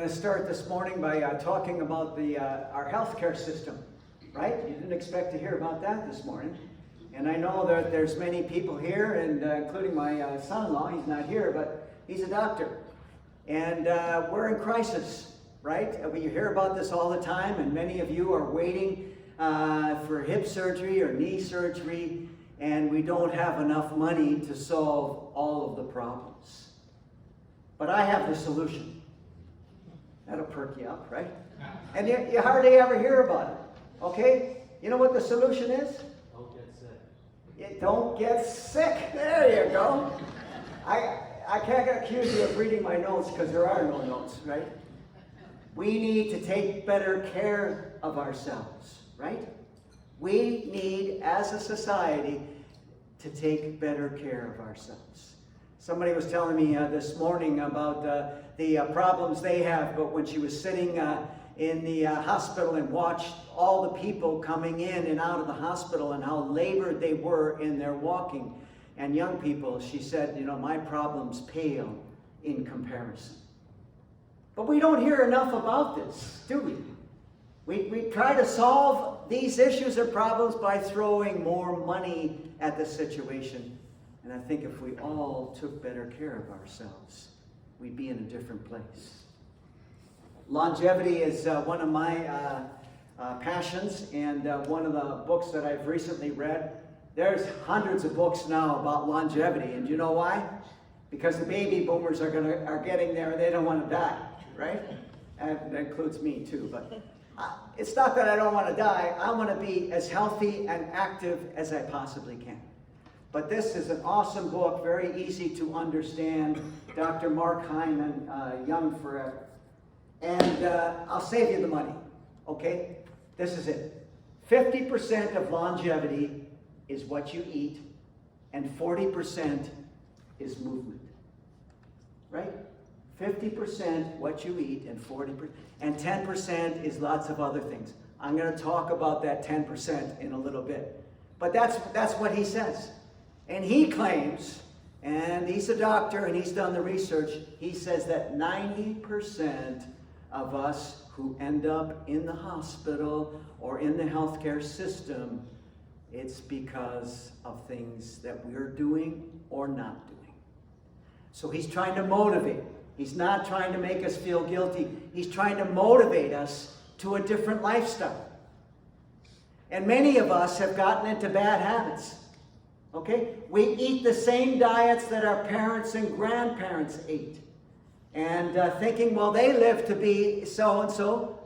going to start this morning by talking about our healthcare system, right? You didn't expect to hear about that this morning. And I know that there's many people here, and including my son-in-law. He's not here, but he's a doctor. And we're in crisis, right? We hear about this all the time, and many of you are waiting for hip surgery or knee surgery, and we don't have enough money to solve all of the problems. But I have the solution. That'll perk you up, right? And you hardly ever hear about it, okay? You know what the solution is? Don't get sick. You don't get sick. There you go. I can't accuse you of reading my notes because there are no notes, right? We need to take better care of ourselves, right? We need, as a society, to take better care of ourselves. Somebody was telling me this morning about the problems they have, but when she was sitting in the hospital and watched all the people coming in and out of the hospital and how labored they were in their walking, and young people, she said, you know, my problems pale in comparison. But we don't hear enough about this, do we? We try to solve these issues or problems by throwing more money at the situation. And I think if we all took better care of ourselves, we'd be in a different place. Longevity is one of my passions, and one of the books that I've recently read. There's hundreds of books now about longevity, and you know why? Because the baby boomers are getting there, and they don't want to die, right? And that includes me too. But it's not that I don't want to die. I want to be as healthy and active as I possibly can. But this is an awesome book, very easy to understand. Dr. Mark Hyman, Young Forever. And I'll save you the money, okay? This is it. 50% of longevity is what you eat, and 40% is movement, right? 50% what you eat, and 40%, and 10% is lots of other things. I'm going to talk about that 10% in a little bit. But that's what he says. And he claims, and he's a doctor and he's done the research, he says that 90% of us who end up in the hospital or in the healthcare system, it's because of things that we're doing or not doing. So he's trying to motivate. He's not trying to make us feel guilty. He's trying to motivate us to a different lifestyle. And many of us have gotten into bad habits. Okay? We eat the same diets that our parents and grandparents ate. And thinking, well, they lived to be so-and-so,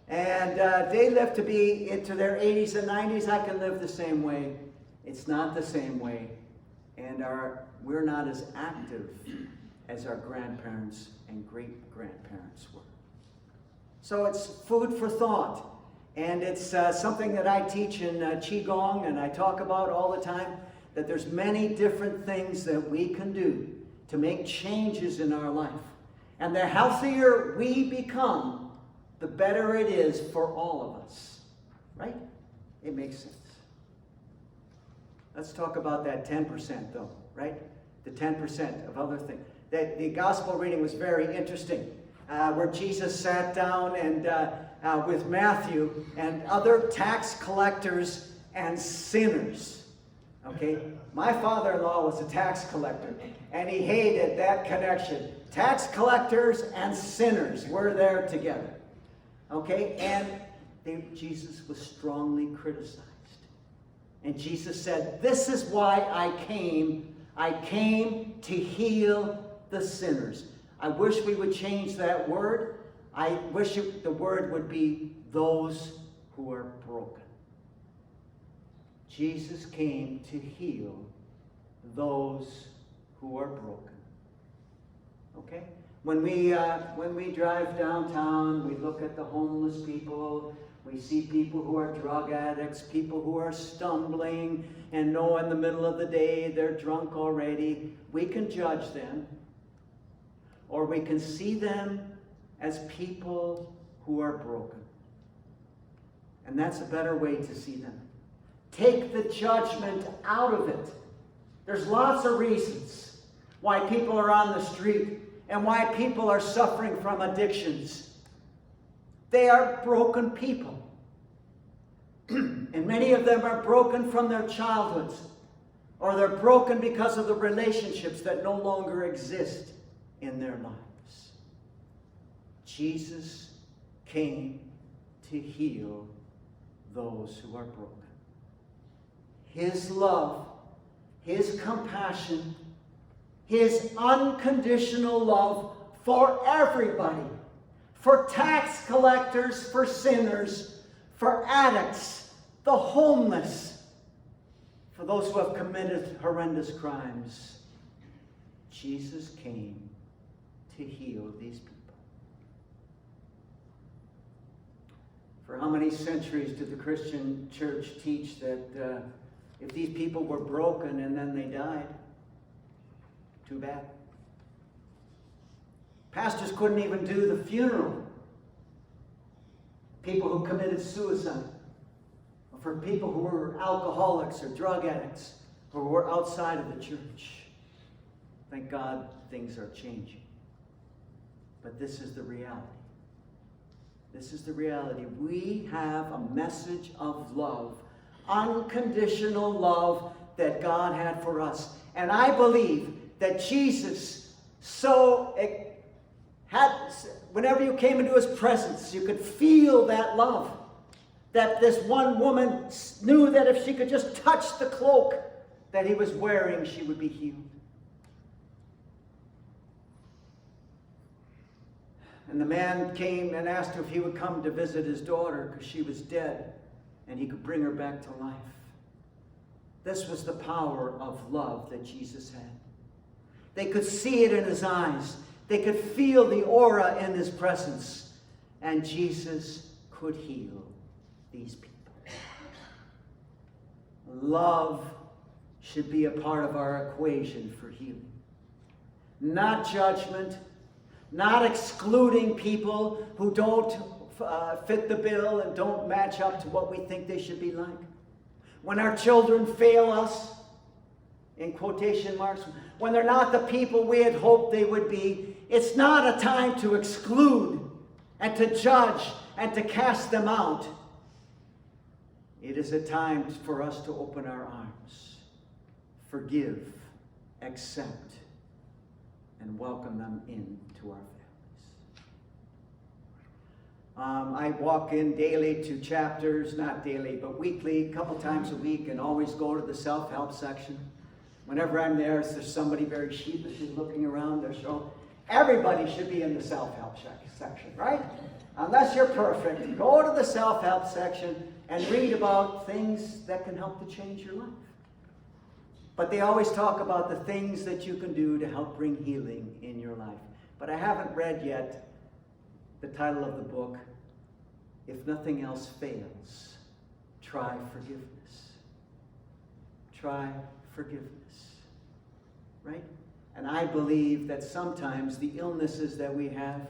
and they lived to be into their 80s and 90s, I can live the same way. It's not the same way. And we're not as active as our grandparents and great-grandparents were. So it's food for thought. And it's something that I teach in Qigong, and I talk about all the time, that there's many different things that we can do to make changes in our life. And the healthier we become, the better it is for all of us. Right? It makes sense. Let's talk about that 10% though, right? The 10% of other things. The gospel reading was very interesting, where Jesus sat down and with Matthew and other tax collectors and sinners. Okay, my father-in-law was a tax collector, and he hated that connection. Tax collectors and sinners were there together. Okay, and Jesus was strongly criticized. And Jesus said, this is why I came. I came to heal the sinners. I wish we would change that word. I wish the word would be those who are broken. Jesus came to heal those who are broken. Okay? When we drive downtown, we look at the homeless people. We see people who are drug addicts, people who are stumbling, and know in the middle of the day they're drunk already. We can judge them, or we can see them as people who are broken. And that's a better way to see them. Take the judgment out of it. There's lots of reasons why people are on the street and why people are suffering from addictions. They are broken people. And many of them are broken from their childhoods, or they're broken because of the relationships that no longer exist in their lives. Jesus came to heal those who are broken. His love, His compassion, His unconditional love for everybody, for tax collectors, for sinners, for addicts, the homeless, for those who have committed horrendous crimes. Jesus came to heal these people. For how many centuries did the Christian church teach that if these people were broken and then they died, too bad? Pastors couldn't even do the funeral. People who committed suicide, or for people who were alcoholics or drug addicts, who were outside of the church. Thank God things are changing. But this is the reality. This is the reality. We have a message of love, unconditional love that God had for us. And I believe that Jesus whenever you came into His presence, you could feel that love. That this one woman knew that if she could just touch the cloak that He was wearing, she would be healed. And the man came and asked her if he would come to visit his daughter because she was dead and he could bring her back to life. This was the power of love that Jesus had. They could see it in His eyes. They could feel the aura in His presence. And Jesus could heal these people. Love should be a part of our equation for healing. Not judgment, not excluding people who don't fit the bill and don't match up to what we think they should be like. When our children fail us, in quotation marks, when they're not the people we had hoped they would be, it's not a time to exclude and to judge and to cast them out. It is a time for us to open our arms, forgive, accept, and welcome them into our families. I walk in daily to chapters, not daily, but weekly, a couple times a week, and always go to the self-help section. Whenever I'm there, there's somebody very sheepishly looking around. Everybody should be in the self-help section, right? Unless you're perfect, go to the self-help section and read about things that can help to change your life. But they always talk about the things that you can do to help bring healing in your life. But I haven't read yet the title of the book, If Nothing Else Fails, Try Forgiveness. Try forgiveness. Right? And I believe that sometimes the illnesses that we have,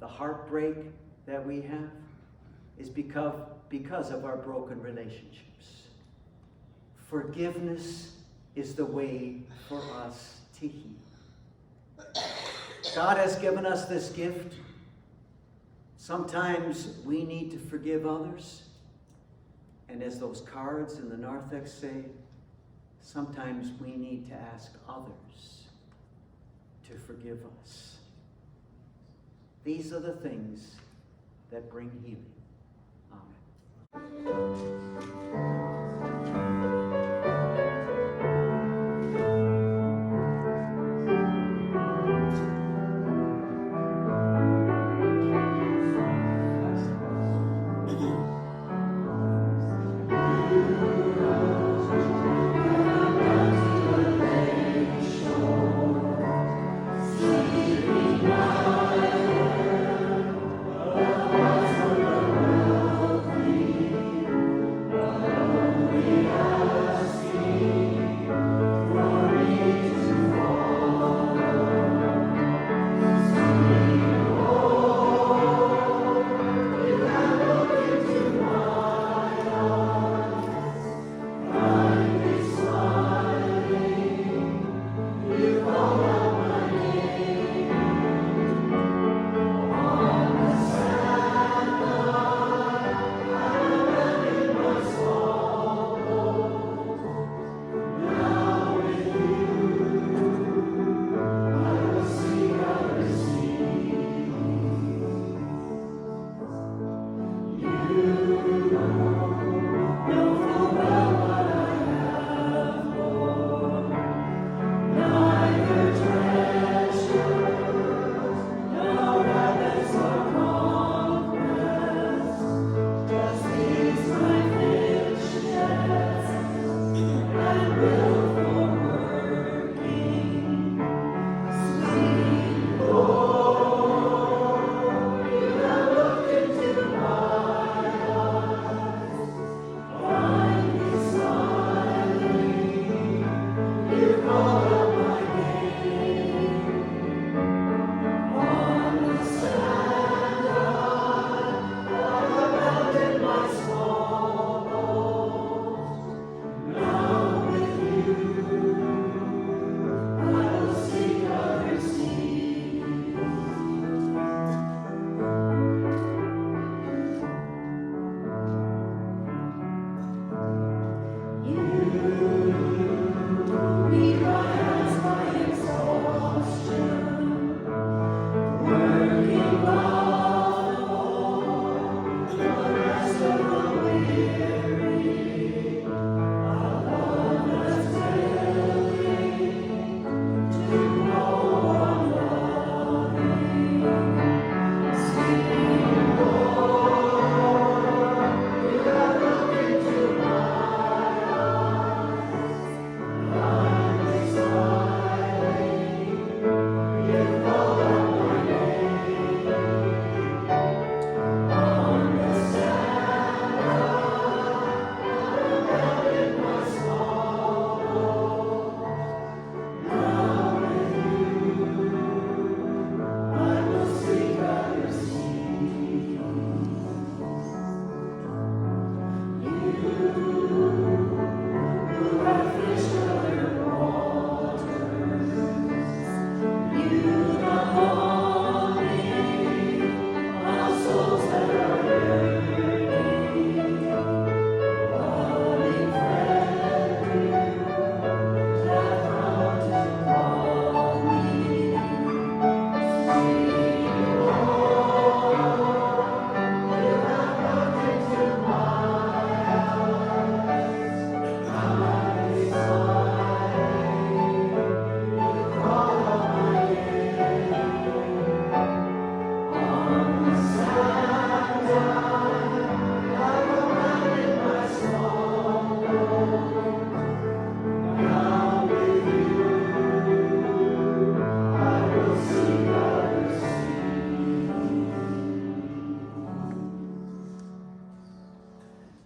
the heartbreak that we have, is because of our broken relationships. Forgiveness is the way for us to heal. God has given us this gift. Sometimes we need to forgive others. And as those cards in the narthex say, sometimes we need to ask others to forgive us. These are the things that bring healing. Amen.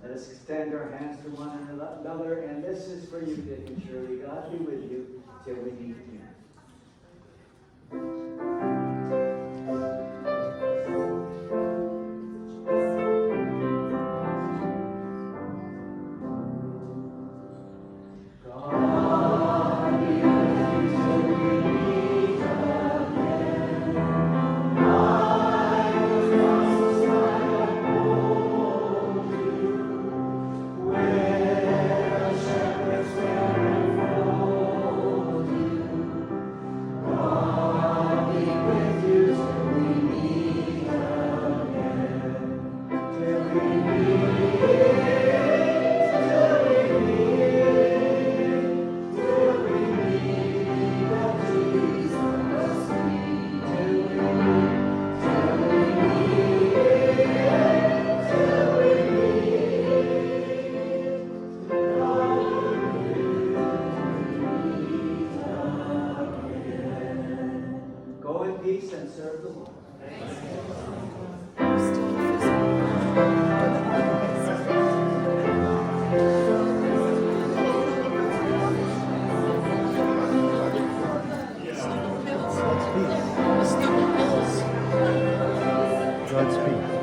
Let us extend our hands to one another, and this is for you, Dick and Shirley. God be with you till we meet again. Go in peace and serve the Lord. Godspeed.